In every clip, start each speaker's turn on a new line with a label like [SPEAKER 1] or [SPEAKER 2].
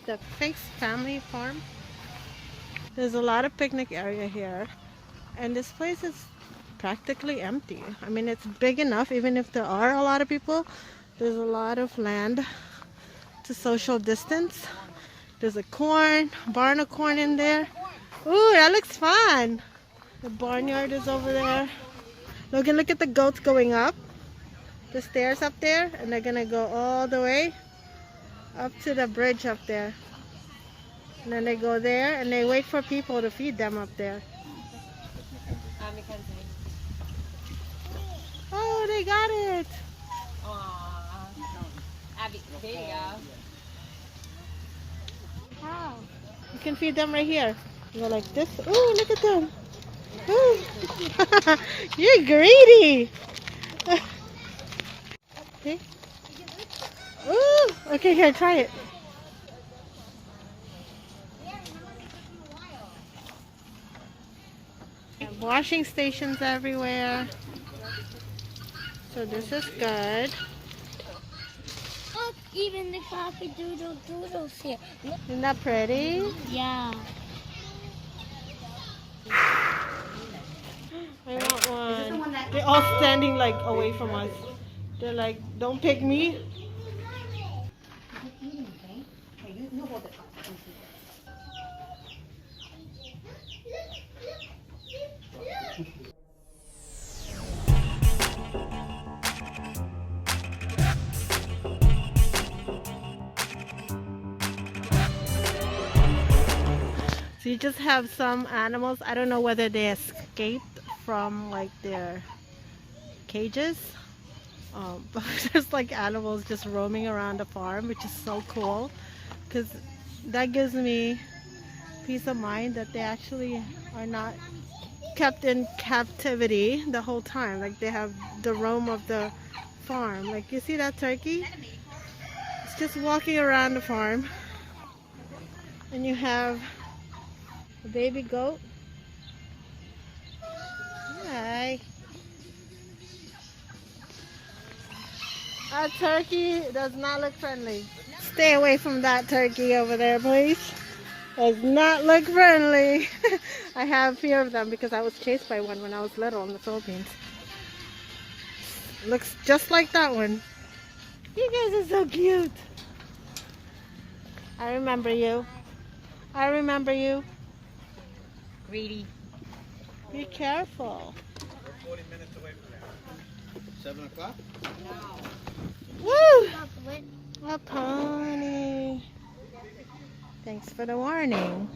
[SPEAKER 1] The Finks family farm. There's a lot of picnic area here, and this place is practically empty. I mean, it's big enough, even if there are a lot of people, there's a lot of land to social distance. There's a barn of corn in there. Ooh, that looks fun. The barnyard is over there. Logan, look at the goats going up the stairs up there, and they're gonna go all the way up to the bridge up there. And then they go there and they wait for people to feed them up there. Oh, they got it.
[SPEAKER 2] Aww. Abby, here you go.
[SPEAKER 1] Wow. You can feed them right here. You go like this. Ooh, look at them. Ooh. You're greedy. Okay. Ooh. Okay, here, try it. Washing stations everywhere. So this is good.
[SPEAKER 3] Look, even the coffee doodles here. Look.
[SPEAKER 1] Isn't that pretty?
[SPEAKER 3] Yeah.
[SPEAKER 1] I want one. They're all standing like away from us. They're like, don't pick me. So you just have some animals. I don't know whether they escaped from like their cages. But there's like animals just roaming around the farm, which is so cool. Because that gives me peace of mind that they actually are not kept in captivity the whole time. Like they have the roam of the farm. Like you see that turkey? It's just walking around the farm. And you have a baby goat. Hi. That turkey does not look friendly. Stay away from that turkey over there, please. Does not look friendly. I have fear of them because I was chased by one when I was little in the Philippines. Looks just like that one. You guys are so cute. I remember you. I remember you.
[SPEAKER 2] Greedy.
[SPEAKER 1] Be careful.
[SPEAKER 4] We're 40 minutes away from there. 7 o'clock?
[SPEAKER 1] Woo! A pony. Thanks for the warning.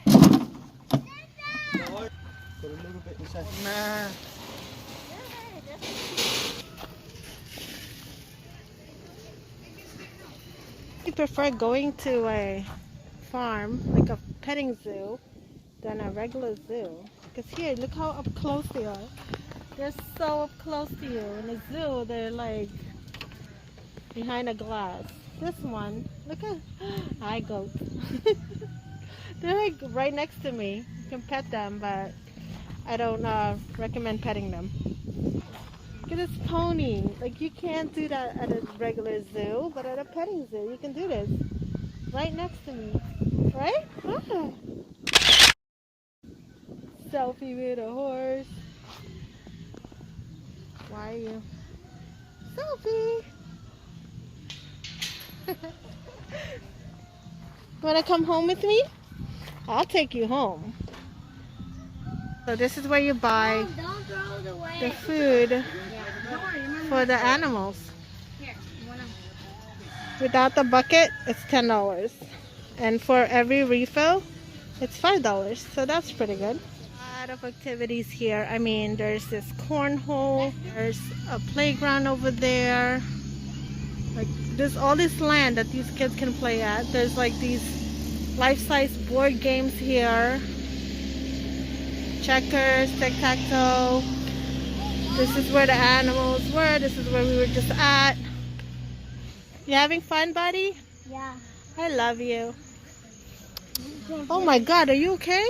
[SPEAKER 4] Put a little bit inside.
[SPEAKER 1] Nah. I prefer going to a farm, like a petting zoo, than a regular zoo. Because here, look how up close they are. They're so up close to you. In a zoo, they're like behind a glass. This one, look at, hi goat. They're like right next to me. You can pet them, but I don't recommend petting them. Look at this pony. Like you can't do that at a regular zoo, but at a petting zoo, you can do this. Right next to me. Right? Ah. Selfie with a horse. Why are you? Selfie! Wanna come home with me? I'll take you home. So this is where you buy
[SPEAKER 3] Don't throw it away.
[SPEAKER 1] the food for the animals. Without the bucket, it's $10. And for every refill, it's $5. So that's pretty good. A lot of activities here. I mean, there's this cornhole. There's a playground over there. Like, there's all this land that these kids can play at. There's like these life-size board games here. Checkers, tic-tac-toe. This is where the animals were. This is where we were just at. You having fun, buddy?
[SPEAKER 3] Yeah.
[SPEAKER 1] I love you. Oh my God, are you okay?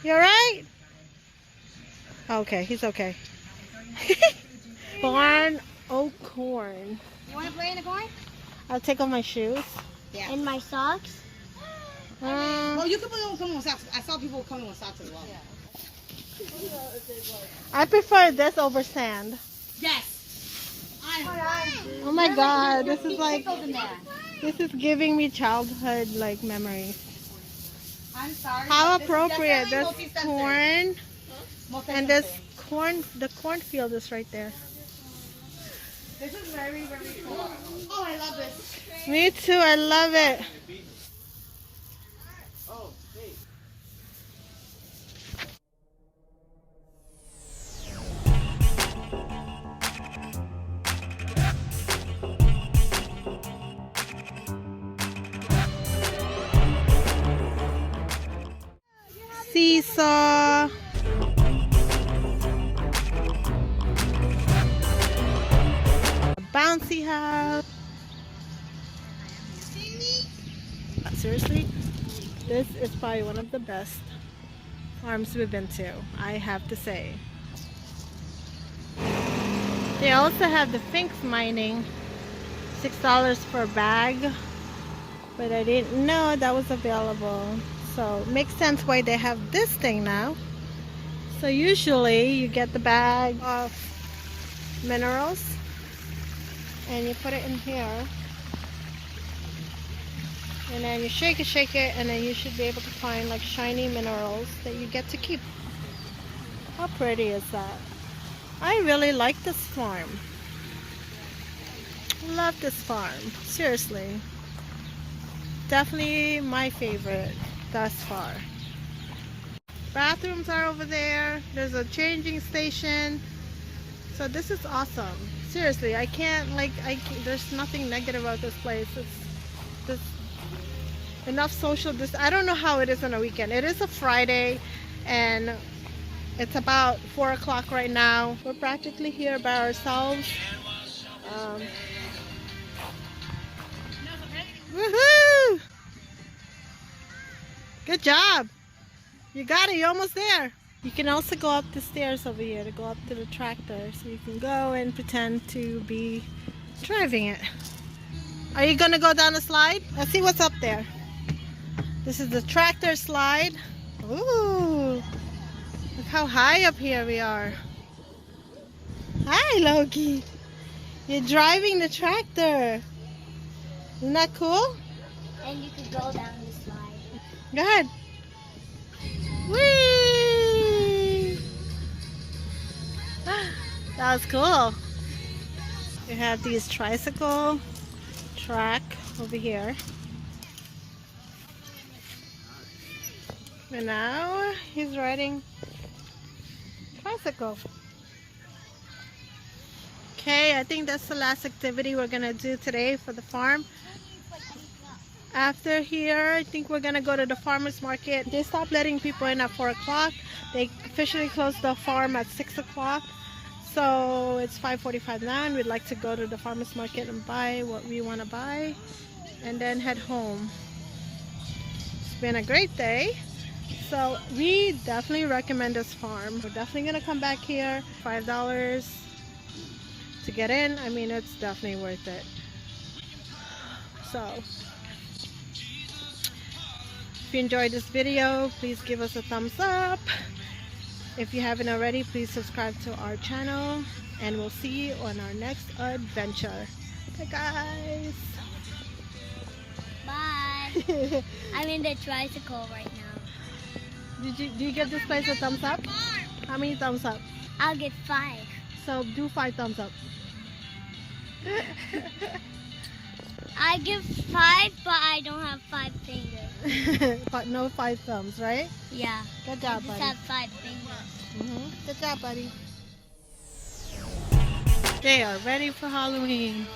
[SPEAKER 1] You alright? Okay, he's okay. Barn oak corn.
[SPEAKER 2] You want to play in the corn?
[SPEAKER 1] I'll take off my shoes.
[SPEAKER 2] Yeah.
[SPEAKER 3] And my socks.
[SPEAKER 2] Well, you could put on come with socks. I saw people coming with socks as well.
[SPEAKER 1] I prefer this over sand.
[SPEAKER 2] Yes.
[SPEAKER 1] Oh my god, this is like,
[SPEAKER 2] Pickles in there.
[SPEAKER 1] this is giving me childhood like memories.
[SPEAKER 2] I'm sorry.
[SPEAKER 1] How
[SPEAKER 2] but
[SPEAKER 1] appropriate,
[SPEAKER 2] this
[SPEAKER 1] there's
[SPEAKER 2] is definitely
[SPEAKER 1] corn,
[SPEAKER 2] multi-sensory.
[SPEAKER 1] and this corn, the cornfield is right there.
[SPEAKER 2] This is very, very cool. Oh, I love this.
[SPEAKER 1] Me too, I love it.
[SPEAKER 4] Oh, hey.
[SPEAKER 1] Seesaw. A bouncy house. Seriously, this is probably one of the best farms we've been to, I have to say. They also have the Finks mining, $6 per bag, but I didn't know that was available. So it makes sense why they have this thing now. So usually you get the bag of minerals and you put it in here, and then you shake it, and then you should be able to find like shiny minerals that you get to keep. How pretty is that? I really like this farm. Love this farm, seriously. Definitely my favorite thus far. Bathrooms are over there. There's a changing station. So this is awesome. Seriously, I can't there's nothing negative about this place. It's just enough social distance. I don't know how it is on a weekend. It is a Friday and it's about 4 o'clock right now. We're practically here by ourselves. Woohoo! Good job. You got it. You're almost there. You can also go up the stairs over here to go up to the tractor. So you can go and pretend to be driving it. Are you going to go down the slide? Let's see what's up there. This is the tractor slide. Ooh. Look how high up here we are. Hi, Loki. You're driving the tractor. Isn't that cool?
[SPEAKER 3] And you could go down the slide.
[SPEAKER 1] Go ahead. Whee! That was cool. We have these tricycle track over here. And now he's riding tricycle. Okay, I think that's the last activity we're gonna do today for the farm. After here, I think we're gonna go to the farmer's market. They stopped letting people in at 4 o'clock. They officially closed the farm at 6 o'clock. So it's 5:45 now, and we'd like to go to the farmer's market and buy what we want to buy and then head home. It's been a great day. So we definitely recommend this farm. We're definitely gonna come back here. $5 to get in. I mean, it's definitely worth it. So if you enjoyed this video, please give us a thumbs up. If you haven't already, please subscribe to our channel, and we'll see you on our next adventure. Bye guys.
[SPEAKER 3] Bye. I'm in the tricycle right now.
[SPEAKER 1] Do you give this place a thumbs up? How many thumbs up?
[SPEAKER 3] I'll get 5.
[SPEAKER 1] So do 5 thumbs up.
[SPEAKER 3] I give 5, but I don't have 5 fingers.
[SPEAKER 1] But no 5 thumbs, right?
[SPEAKER 3] Yeah.
[SPEAKER 1] Good job,
[SPEAKER 3] I just
[SPEAKER 1] buddy.
[SPEAKER 3] have 5 fingers.
[SPEAKER 1] Good job, buddy. They are ready for Halloween.